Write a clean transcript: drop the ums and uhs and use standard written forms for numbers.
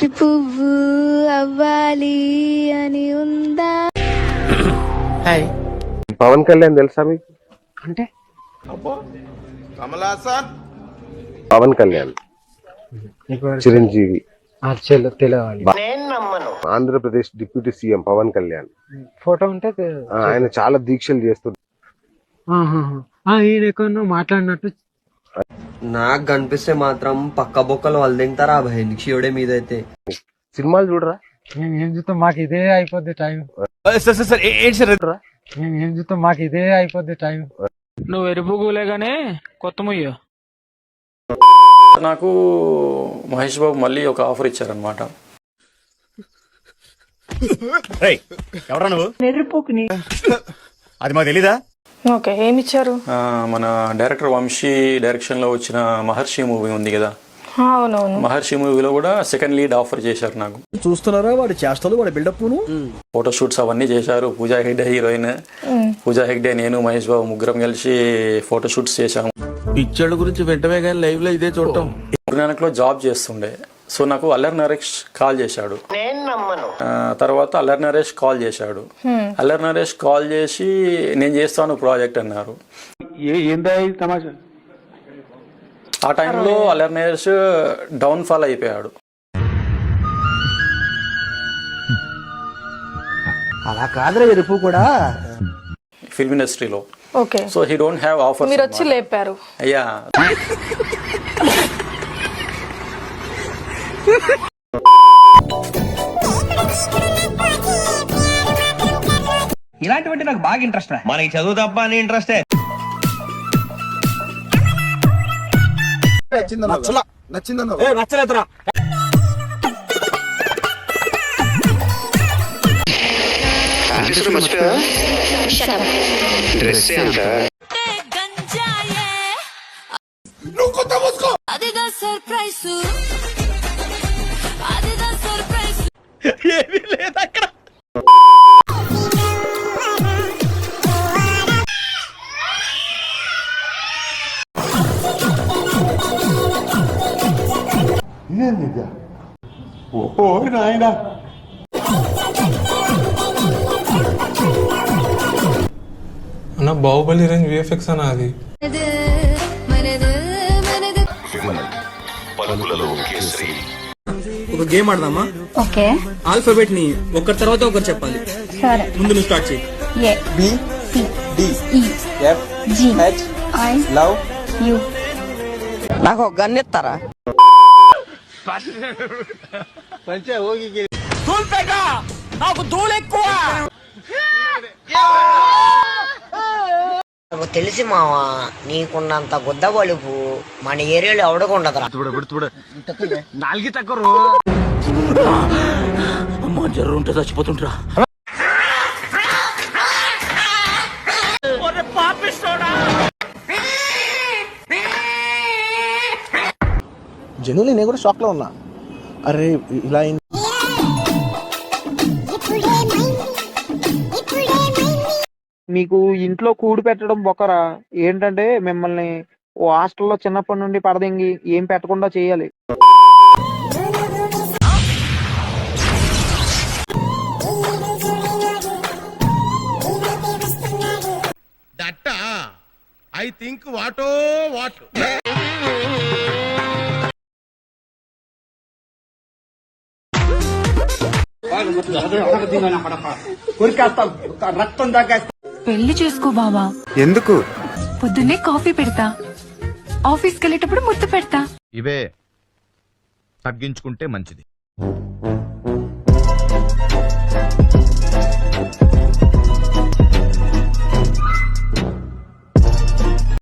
బంతి పువ్వు అవ్వాలి అని ఉందా? హాయ్. పవన్ కళ్యాణ్ తెలుసా మీకు? అంటే పవన్ కళ్యాణ్ చిరంజీవి తెలియాలి. Andhra Pradesh deputy CM Pawan Kalyan photo ఉంటే ఆయన చాలా దీక్షలు చేస్తున్నారు. ఈయన ఎక్కువ మాట్లాడినట్టు నాకు కనిపిస్తే మాత్రం పక్క బొక్కలు వాళ్ళు తింటారా భయ్ శివుడే మీద అయితే. సినిమాలు చూడరా? మేము ఏం చూస్తాం, మాకు ఇదే అయిపోద్ది టైం. మేము ఏం చూస్తాం, మాకు ఇదే అయిపోద్ది టైం. నువ్వు ఎరుపుగులేగానే కొత్త ముయ్య. నాకు మహేష్ బాబు మళ్ళీ ఒక ఆఫర్ ఇచ్చారనమాట. ఎవరా నువ్వు? నెర్రిపోకుని అది మాకు తెలీదా? ఓకే, ఏమిచ్చారు? మన డైరెక్టర్ వంశీ డైరెక్షన్ లో వచ్చిన మహర్షి మూవీ ఉంది కదా, అవునవును. మహర్షి మూవీలో కూడా సెకండ్ లీడ్ ఆఫర్ చేశారు నాకు. చూస్తున్నారా వాడి చేష్టలు, వాడి బిల్డప్. ఫోటో షూట్స్ అవన్నీ చేశారు. పూజా హెగ్డే హీరోయిన్. పూజా హెగ్డే, నేను, మహేష్ బాబు ముగ్గురం కలిసి ఫోటో షూట్స్ చేశాము. పిక్చర్ల గురించి వెంటనే కానీ లైవ్ లో ఇదే చూడటం. గురునానక్ లో జాబ్ చేస్తుండే. సో నాకు అల్లరి నరేష్ కాల్ చేశాడు. తర్వాత అల్లరి నరేష్ కాల్ చేశాడు. అల్లరి నరేష్ కాల్ చేసి నేను చేస్తాను ప్రాజెక్ట్ అన్నారు. ఆ టైంలో అల్లరి నరేష్ డౌన్ ఫాల్ అయిపోయాడు. అలా కాదురా ఎరుపు కూడా ఫిల్మ్ ఇండస్ట్రీలో. Okay, so he don't have offer. మీరు వచ్చి లేపారు. అయ్యా ఇలాంటివంటే నాకు బాగా ఇంట్రెస్ట్. మనకి చదువు తప్ప అని ఇంట్రెస్టే. నచ్చలేదురా. అదిదా సర్ప్రైజ్, అదిదా సర్ప్రైజ్. ఏమీ లేదు అక్కడ. అన్న బాహుబలి రేంజ్ విఎఫ్ఎక్స్ అన్న అది. ఒక గేమ్ ఆడదామా? ఓకే, ఆల్ఫాబెట్ ని ఒకరి తర్వాత ఒకరు చెప్పాలి. సరే. ముందు నువ్వు స్టార్ట్ చేయి. A B D F G H I love you. నాకు ఒక గన్ ఇస్తారా? నాకు తెలిసి మావా, నీకున్నంత గుద్ద బలుపు మన ఏరియాలో ఎవడకుండదురా. నాలుగి తక్కువ అమ్మ జర్రు ఉంటే చచ్చిపోతుంటరా. జనులు నేను కూడా షాక్ లో ఉన్నా. అరే ఇలా మీకు ఇంట్లో కూడి పెట్టడం బొక్కరా. ఏంటంటే మిమ్మల్ని ఓ హాస్టల్లో చిన్నప్పటి నుండి పడదెంగి ఏం పెట్టకుండా చేయాలి. ఐ థింక్ వాటో వాట్. రక్తం దాకా పెళ్లి చేసుకో బావా. ఎందుకు? పొద్దున్నే కాఫీ పెడతా, ఆఫీస్కి వెళ్ళేటప్పుడు ముద్దు పెడతా. ఇవే తగ్గించుకుంటే మంచిది.